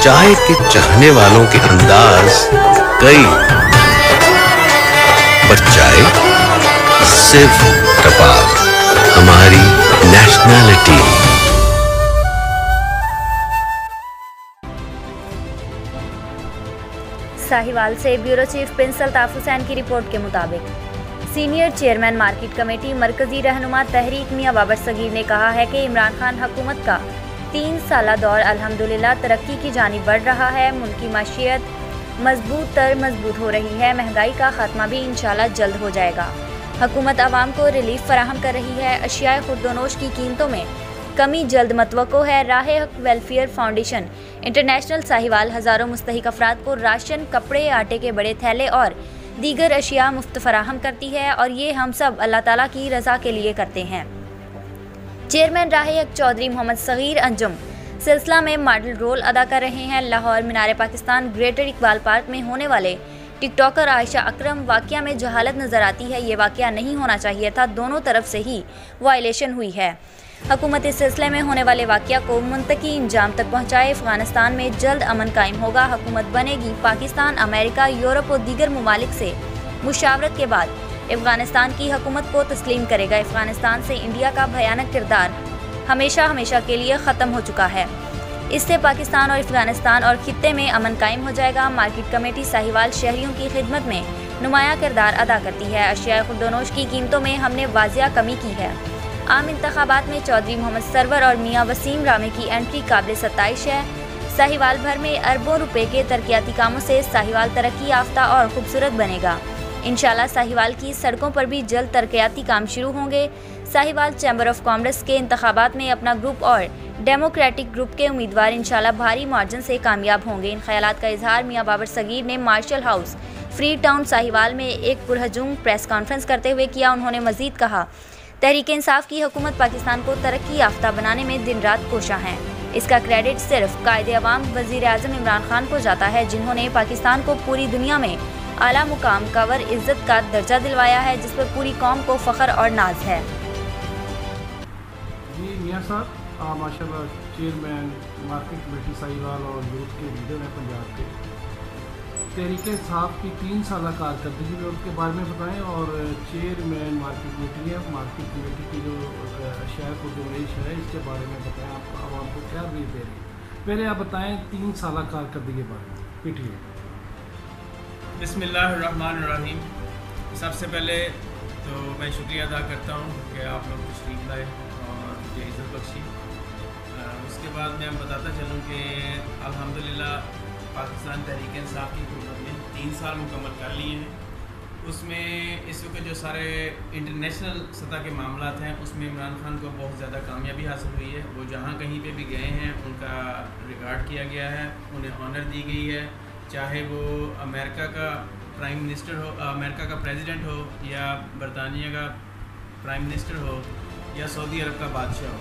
चाय के चाहने वालों के अंदाज कई, पर चाय सिर्फ टपाल, हमारी नेशनैलिटी। साहिवाल से bureau chief Prince Altaf Hussain की रिपोर्ट के मुताबिक सीनियर चेयरमैन मार्केट कमेटी मरकजी रहनुमा तहरीक मियां बाबर सगीर ने कहा है कि इमरान खान हुकूमत का 3 साला दौर अल्हम्दुलिल्लाह तरक्की की जानिब बढ़ रहा है। मुल्की माशियत मजबूत हो रही है। महंगाई का खात्मा भी इंशाल्लाह जल्द हो जाएगा। हुकूमत आवाम को रिलीफ फराहम कर रही है। अशियाए खुर्दोनोश की कीमतों में कमी जल्द मतवक्को है। राह हक वेलफेयर फाउंडेशन इंटरनेशनल साहिवाल हज़ारों मुस्तहिक अफराद को राशन, कपड़े, आटे के बड़े थैले और दीगर अशिया मुफ्त फराहम करती है और ये हम सब अल्लाह ताला की रज़ा के लिए करते हैं। चेयरमैन राह हक चौधरी मोहम्मद सगीर अंजुम सिलसिला में मॉडल रोल अदा कर रहे हैं। लाहौर मीनार पाकिस्तान ग्रेटर इकबाल पार्क में होने वाले टिकटॉकर आयशा अकरम वाक़या में जहालत नज़र आती है। ये वाक़या नहीं होना चाहिए था, दोनों तरफ से ही वायलेशन हुई है। हुकूमत इस सिलसिले में होने वाले वाक़या को मुंतकी इंजाम तक पहुँचाए। अफ़गानिस्तान में जल्द अमन कायम होगा। हुकूमत बनेगी। पाकिस्तान, अमेरिका, यूरोप और दीगर ममालिक से मुशावरत के बाद अफ़गानिस्तान की हुकूमत को तस्लीम करेगा। अफ़गानिस्तान से इंडिया का भयानक किरदार हमेशा के लिए ख़त्म हो चुका है। इससे पाकिस्तान और अफ़गानिस्तान और खित्ते में अमन कायम हो जाएगा। मार्केट कमेटी साहिवाल शहरियों की खिदमत में नुमाया किरदार अदा करती है। अशिया खुर्दोनोश की कीमतों में हमने वाजिया कमी की है। आम इंतखाबात में चौधरी मोहम्मद सरवर और मियाँ वसीम रामे की एंट्री काबिल सताइश है। साहिवाल भर में अरबों रुपए के तरक्याती कामों से साहिवाल तरक्की याफ्ता और खूबसूरत बनेगा। इंशाल्लाह साहिवाल की सड़कों पर भी जल्द तरक्याती काम शुरू होंगे। साहिवाल चैम्बर ऑफ कॉमर्स के इंतखाबात में अपना ग्रुप और डेमोक्रेटिक ग्रुप के उम्मीदवार इंशाल्लाह भारी मार्जिन से कामयाब होंगे। इन ख्यालात का इजहार मियाँ बाबर सगीर ने marshal house free town Sahiwal में एक पुरहजूम प्रेस कॉन्फ्रेंस करते हुए किया। उन्होंने मजीद कहा, तहरीक इंसाफ की हुकूमत पाकिस्तान को तरक्की याफ्ता बनाने में दिन रात कोशा है। इसका क्रेडिट सिर्फ कायदे अवाम वज़ीर आज़म इमरान खान को जाता है, जिन्होंने पाकिस्तान को पूरी दुनिया में आला मुकाम कवर इज्जत का दर्जा दिलवाया है, जिस पर पूरी कौम को फ़ख्र और नाज है। जी मियाँ साहब, माशाल्लाह चेयरमैन मार्केट कमेटी साहिवाल और यूथ के लीडर हैं पंजाब के। तहरीक इंसाफ की 3 साला कारकर्दगी में उनके बारे में बताएं और चेयरमैन मार्केट कमेटी है, मार्केट कमेटी की जो अशिया खुर्दोनोश है इसके बारे में बताएं। आप आवाम को क्या रीड दे रही है? पहले आप बताएं 3 साला कारकर्दगी के बारे में। पीटिए। बिस्मिल्लाहिर्रहमानिर्रहीम। सबसे पहले तो मैं शुक्रिया अदा करता हूँ कि आप लोग तशरीफ़ लाए और मुझे इज़्ज़त बख्शी। उसके बाद मैं बताता चलूँ कि अल्हम्दुलिल्लाह पाकिस्तान तहरीक इंसाफ की हुकूमत ने 3 साल मुकम्मल कर लिए हैं। उसमें इस वक्त जो सारे इंटरनेशनल सतह के मामलात हैं उसमें इमरान खान को बहुत ज़्यादा कामयाबी हासिल हुई है। वो जहाँ कहीं पे भी गए हैं उनका रिगार्ड किया गया है, उन्हें ऑनर दी गई है। चाहे वो अमेरिका का प्राइम मिनिस्टर हो, अमेरिका का प्रेसिडेंट हो, या बरतानिया का प्राइम मिनिस्टर हो, या सऊदी अरब का बादशाह हो,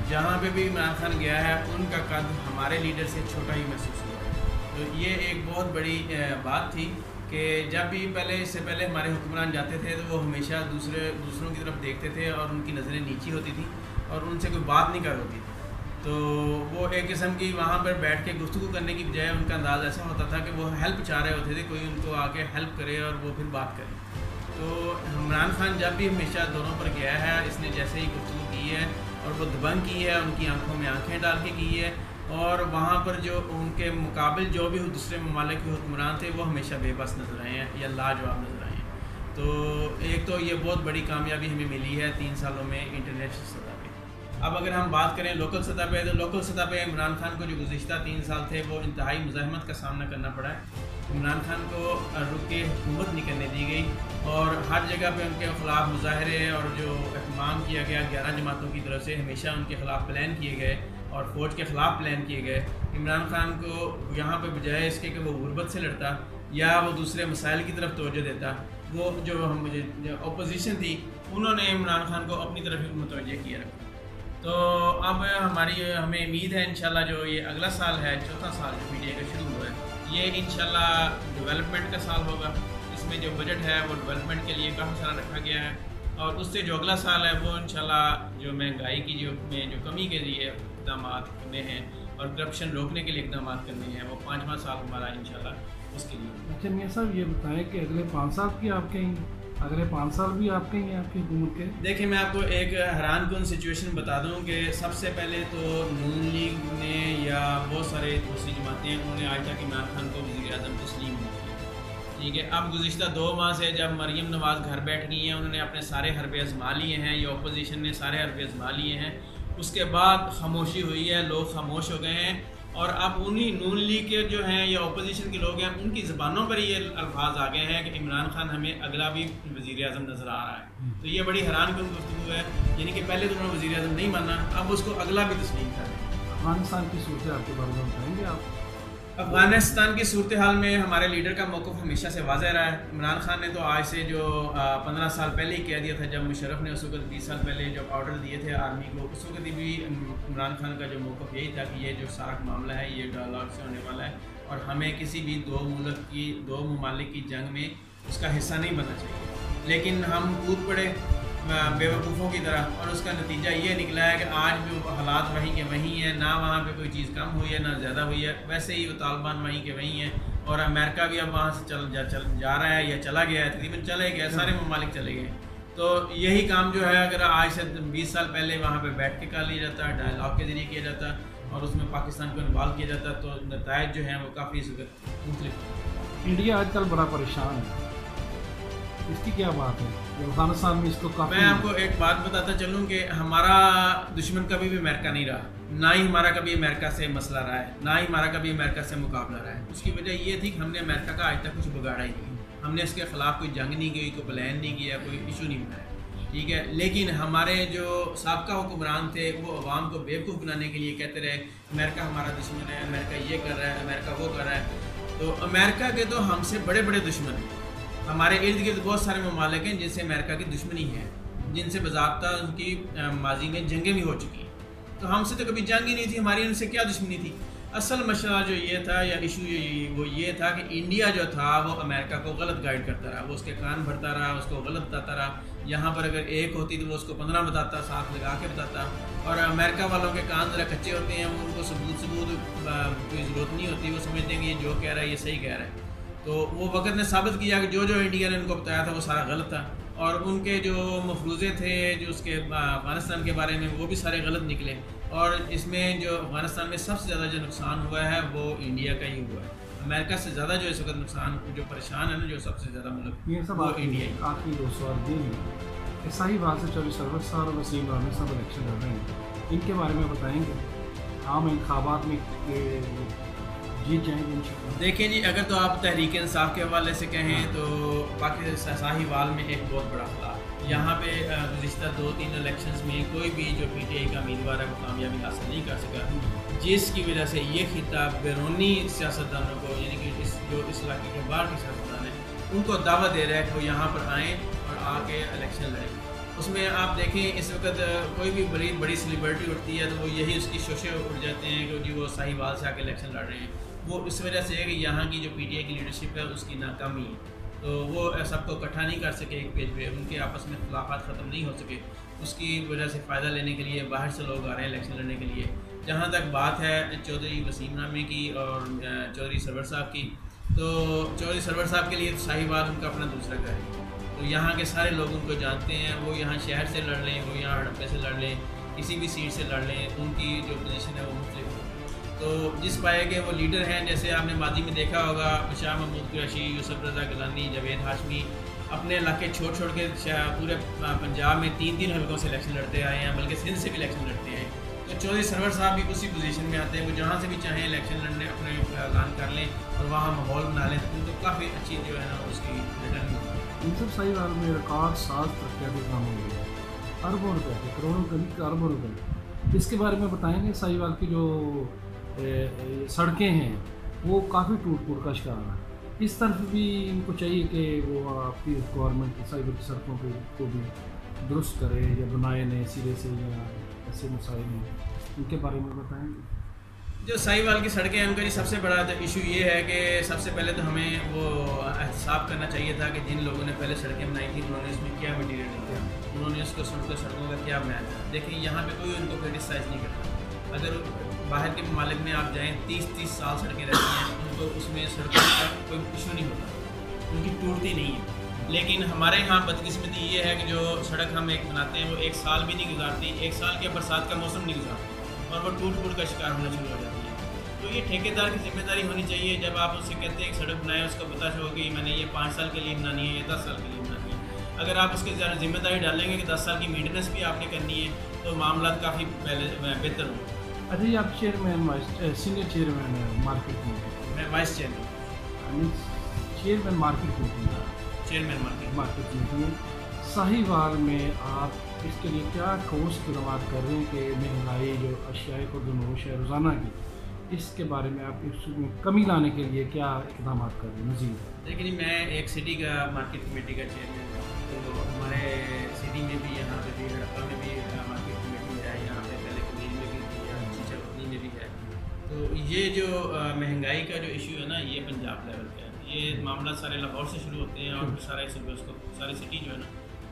जहाँ पे भी इमरान खान गया है उनका कद हमारे लीडर से छोटा ही महसूस हुआ है। तो ये एक बहुत बड़ी बात थी कि जब भी इससे पहले हमारे हुक्मरान जाते थे तो वो हमेशा दूसरों की तरफ देखते थे और उनकी नज़रें नीची होती थी और उनसे कोई बात नहीं कर होती थी। तो वो एक किस्म की वहाँ पर बैठ के गुफ्तगू करने की बजाय उनका अंदाज़ ऐसा होता था कि वो हेल्प चाह रहे होते थे, कोई उनको आके हेल्प करे और वो फिर बात करे। तो इमरान खान जब भी हमेशा दोनों पर गया है, इसने जैसे ही गुफ्तगू की है और वो दबंग की है, उनकी आंखों में आंखें डाल के की है और वहाँ पर जो उनके मुकाबिल जो भी दूसरे ममालिक के हुक्मरान थे वो हमेशा बेबस नज़र आए हैं या लाजवाब नज़र आए हैं। तो एक तो ये बहुत बड़ी कामयाबी हमें मिली है 3 सालों में इंटरनेशनल सतह पे। अब अगर हम बात करें लोकल सतह पे, तो लोकल सतह पे इमरान खान को जो गुज़िश्ता 3 साल थे वो इंतहाई मुज़ाहमत का सामना करना पड़ा है। इमरान खान को रुक के हुकूमत नहीं करने दी गई और हर जगह पे उनके ख़िलाफ़ मुजाहरे और जो एहतमाम किया गया 11 जमातों की तरफ से, हमेशा उनके ख़िलाफ़ प्लान किए गए और फ़ौज के ख़िलाफ़ प्लान किए गए। इमरान खान को यहाँ पे बजाय इसके कि वो गुर्बत से लड़ता या वो दूसरे मसाइल की तरफ तवज्जो देता, वो जो अपोजिशन थी उन्होंने इमरान खान को अपनी तरफ ही मुतवज्जह किया रखा। तो अब हमें उम्मीद है इंशाल्लाह जो ये अगला साल है, चौथा साल जो मीडिया का शुरू हुआ है, ये इंशाल्लाह डेवलपमेंट का साल होगा। इसमें जो बजट है वो डेवलपमेंट के लिए काफ़ी सारा रखा गया है और उससे जो अगला साल है वो इंशाल्लाह जो महंगाई की जो कमी के लिए इक़दाम करने हैं और करप्शन रोकने के लिए इकदाम करने हैं, वो 5वां साल हमारा इंशाल्लाह उसके लिए। अच्छा मियाँ साहब, ये बताएं कि अगले 5 साल की आपके ही, अगले 5 साल भी आपके ही हैं आपकी हुकूमत के? देखिए, मैं आपको एक हैरानकुन सिचुएशन बता दूं कि सबसे पहले तो नून लीग ने या बहुत सारे दूसरी जमातें हैं, उन्होंने आज तक इमरान खान को वज़ीर आज़म तस्लीम नहीं किया। ठीक है, अब गुज़िश्ता 2 माह से जब मरीम नवाज़ घर बैठ गई हैं, उन्होंने अपने सारे हरबे आजमा लिए हैं, या अपोजिशन ने सारे हरबे आजमा लिए हैं, उसके बाद खामोशी हुई है, लोग खामोश हो गए हैं। और अब उन्हीं नून लीग के जो हैं या अपोजिशन के लोग हैं, उनकी ज़बानों पर ये अल्फाज आ गए हैं कि इमरान खान हमें अगला भी वज़ीर आज़म नज़र आ रहा है। तो ये बड़ी हैरानकुन गुफ्तगू है, यानी कि पहले तो उन्होंने वज़ीर आज़म नहीं माना, अब उसको अगला भी तस्लीम कर रहे हैं। अफगानिस्तान की सूरत आपके बारे में बताएंगे आप? अफ़गानिस्तान की सूरत हाल में हमारे लीडर का मौक़िफ़ हमेशा से वाज़ेह रहा है। इमरान खान ने तो आज से जो 15 साल पहले ही कह दिया था, जब मुशर्रफ ने उस वक्त 20 साल पहले जो ऑर्डर दिए थे आर्मी को, उस वक्त भी इमरान खान का जो मौक़िफ़ यही था कि ये जो सारा मामला है ये डायलॉग से होने वाला है और हमें किसी भी दो ममालिक की जंग में उसका हिस्सा नहीं बनना चाहिए। लेकिन हम कूद पड़े बेवकूफ़ों की तरह, और उसका नतीजा ये निकला है कि आज भी हालात वहीं के वहीं हैं, ना वहाँ पे कोई चीज़ कम हुई है ना ज़्यादा हुई है, वैसे ही वो तालिबान वहीं के वहीं हैं। और अमेरिका भी अब वहाँ से जा रहा है या चला गया है, तकरीबन चले गया, सारे ममालिक चले गए। तो यही काम जो है अगर आज से 20 साल पहले वहाँ पर बैठ के कर लिया जाता, डायलॉग के ज़रिए किया जाता और उसमें पाकिस्तान को इन्वॉल्व किया जाता, तो नताइज जो हैं वो काफ़ी मुख्तलिफ। इंडिया आजकल बड़ा परेशान है, इसकी क्या बात है? अफगानिस्तान में इसको काफ़ी, मैं आपको एक बात बताता चलूँ कि हमारा दुश्मन कभी भी अमेरिका नहीं रहा, ना ही हमारा कभी अमेरिका से मसला रहा है, ना ही हमारा कभी अमेरिका से मुकाबला रहा है। उसकी वजह ये थी कि हमने अमेरिका का आज तक कुछ बिगाड़ा ही नहीं, हमने इसके ख़िलाफ़ कोई जंग नहीं की, कोई प्लान नहीं किया, कोई इशू नहीं बनाया। ठीक है, लेकिन हमारे जो साबका हुक्मरान थे वो अवाम को बेवकूफ़ बनाने के लिए कहते रहे अमेरिका हमारा दुश्मन है, अमेरिका ये कर रहा है, अमेरिका वो कर रहा है। तो अमेरिका के तो हमसे बड़े बड़े दुश्मन हैं, हमारे इर्द गिर्द बहुत सारे ममालिक हैं जिनसे अमेरिका की दुश्मनी है, जिनसे बज़ाब्ता उनकी माजी में जंगें भी हो चुकी हैं। तो हमसे तो कभी जंग ही नहीं थी, हमारी उनसे क्या दुश्मनी थी? असल मसला जो ये था या इशू वो ये था कि इंडिया जो था वो अमेरिका को गलत गाइड करता रहा, वो उसके कान भरता रहा, उसको गलत बताता रहा। यहाँ पर अगर एक होती तो वो उसको 15 बताता, साथ लगा के बताता। और अमेरिका वालों के कान ज़रा कच्चे होते हैं, वो उनको सबूत कोई ज़रूरत नहीं होती, वो समझते हैं कि ये जो कह रहा है ये सही कह रहा है। तो वो वक़्त ने साबित किया कि जो इंडिया ने उनको बताया था वो सारा गलत था, और उनके जो मफरूज़े थे जो उसके अफ़गानिस्तान के बारे में वो भी सारे गलत निकले। और इसमें जो अफ़गानिस्तान में सबसे ज़्यादा जो नुकसान हुआ है वो इंडिया का ही हुआ है। अमेरिका से ज़्यादा जो इस वक्त नुकसान जो परेशान है ना, जो सबसे ज़्यादा मुल्क ये सब वो इंडिया ही। आखिरी 2 सवाल दिन सही बात से चौधरी सरवर साहब और वसीम राना साहब इलेक्शन लड़ रहे हैं, इनके बारे में बताएंगे? आम इंतखाबात में जीत जाएंगे इंशाअल्लाह? देखिए जी, अगर तो आप तहरीक इंसाफ के हवाले से कहें तो पाकिस्तान साहिवाल में एक बहुत बड़ा खिलाफ, यहाँ पे गुज़िश्ता 2-3 इलेक्शंस में कोई भी जो PTI का उम्मीदवार है वो कामयाबी हासिल नहीं कर सका, जिसकी वजह से ये खिताब बैरूनी सियासतदानों को, यानी कि इस इलाके के बाहर के सियासतदान हैं उनको दावत दे रहा है कि वो यहाँ पर आएँ और आके इलेक्शन लड़ें। उसमें आप देखें इस वक्त कोई भी बड़ी सेलिब्रिटी उठती है तो वो यही उसकी शोशे उठ जाते हैं कि जी वो साहिवाल से आके इलेक्शन लड़ रहे हैं। वो इस वजह से है कि यहाँ की जो PTI की लीडरशिप है उसकी नाकामी है, तो वो सबको इकट्ठा नहीं कर सके एक पेज पे, उनके आपस में खिलाफात ख़त्म नहीं हो सके, उसकी वजह से फ़ायदा लेने के लिए बाहर से लोग आ रहे हैं इलेक्शन लड़ने के लिए। जहाँ तक बात है चौधरी वसीम नामे की और चौधरी सरवर साहब की, तो चौधरी सरवर साहब के लिए तो साहिवाल उनका अपना दूसरा घर है, तो यहाँ के सारे लोग उनको जानते हैं। वो यहाँ शहर से लड़ लें, वो यहाँ हड़प्पे से लड़ लें, किसी भी सीट से लड़ लें, उनकी जो पोजीशन है वो मुख्तलिफ है। तो जिस पाए के वो लीडर हैं, जैसे आपने माजी में देखा होगा शाह महमूद कुरैशी, यूसुफ रज़ा गिलानी, जावेद हाशमी अपने इलाके छोड़ के पूरे पंजाब में 3-3 हल्कों से इलेक्शन लड़ते आए हैं, बल्कि सिंध से भी इलेक्शन लड़ते हैं। तो चौधरी सरवर साहब भी उसी पोजीशन में आते हैं, वो जहाँ से भी चाहें इलेक्शन लड़ने अपने ऐलान कर लें और वहाँ माहौल बना लें, तो काफ़ी अच्छी जो है ना उसकी रिटर्न होती है। इन सब साहिवाल में रिकॉर्ड 7 तरक्याती काम हो गए, अरबों रुपए के, करोड़ों के अरबों रुपए। इसके बारे में बताएंगे? साहिवाल की जो सड़कें हैं वो काफ़ी टूट का शिकार है, इस तरफ भी इनको चाहिए कि वो आपकी गवर्नमेंट साहिवाल की सड़कों को भी दुरुस्त करे या बनाए नए सिरे से, या ऐसे मसाइल हैं, इनके बारे में बताएंगे? जो साहिवाल की सड़कें हैं उनका जी सबसे बड़ा तो इशू ये है कि सबसे पहले तो हमें वो एहतसाब करना चाहिए था कि जिन लोगों ने पहले सड़कें बनाई थी उन्होंने इसमें क्या मटीरियल दिया, उन्होंने उसको सड़कों का क्या बनाया था। देखिए यहाँ पे कोई उनको क्रिटिसाइज़ नहीं करता, अगर बाहर के ममालिक में आप जाएँ 30-30 साल सड़कें रहती हैं, उनको उसमें सड़कों का कोई इशू नहीं होता, उनकी टूटती नहीं है। लेकिन हमारे यहाँ बदकिस्मती ये है कि जो सड़क हम एक बनाते हैं वो 1 साल भी नहीं गुजारती, 1 साल के बरसात का मौसम नहीं गुजारती और वो टूट का शिकार होना शुरू हो जाती है। तो ये ठेकेदार की जिम्मेदारी होनी चाहिए। जब आप उससे कहते हैं एक सड़क बनाए, उसका पता हो कि मैंने ये 5 साल के लिए बनानी है या 10 साल के लिए बनानी है, अगर आप उसके जिम्मेदारी डालेंगे कि 10 साल की मेंटेनेंस भी आपने करनी है तो मामला काफ़ी बेहतर होंगे। अच्छा, ये आप चेयरमैन सीनियर चेयरमैन मार्केट में, मैं vice chairman chairman market committee chairman market committee में साहिवाल में आप इसके लिए क्या ठोस इक़दाम कर रहे हैं कि महंगाई जो अशियाए को दोनोश है रोज़ाना की, इसके बारे में आप इसमें कमी लाने के लिए क्या इक़दाम कर रहे हैं मज़ीद? देखिए, मैं एक सिटी का मार्केट कमेटी का चेयरमैन हूँ, तो हमारे सिटी में भी, यहाँ पे भी, हड़प्पा में भी मार्केट कमेटी है, यहाँ पे पहले कमीर में भी थी, यहाँ चीचापत्नी में भी है। तो ये जो महंगाई का जो इशू है ना, ये पंजाब लेवल का है। ये मामला सारे लाहौर से शुरू होते हैं और सारे सूबे उसको, सारी सिटी जो है ना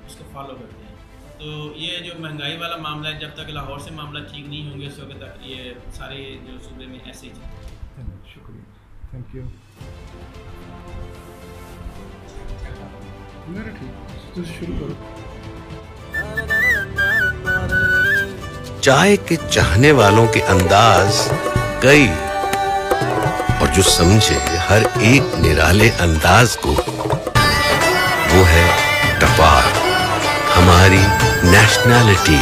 उसको फॉलो करते हैं। तो ये जो महंगाई वाला मामला है, जब तक लाहौर से मामला ठीक नहीं होंगे उस वक्त तक ये सारे जो सूबे में ऐसे ही चलते हैं। शुक्रिया, थैंक यू। मेरा ठीक, तो शुरू करो। चाय के चाहने वालों के अंदाज कई, और जो समझे हर एक निराले अंदाज को, वो है टपार, हमारी नेशनैलिटी।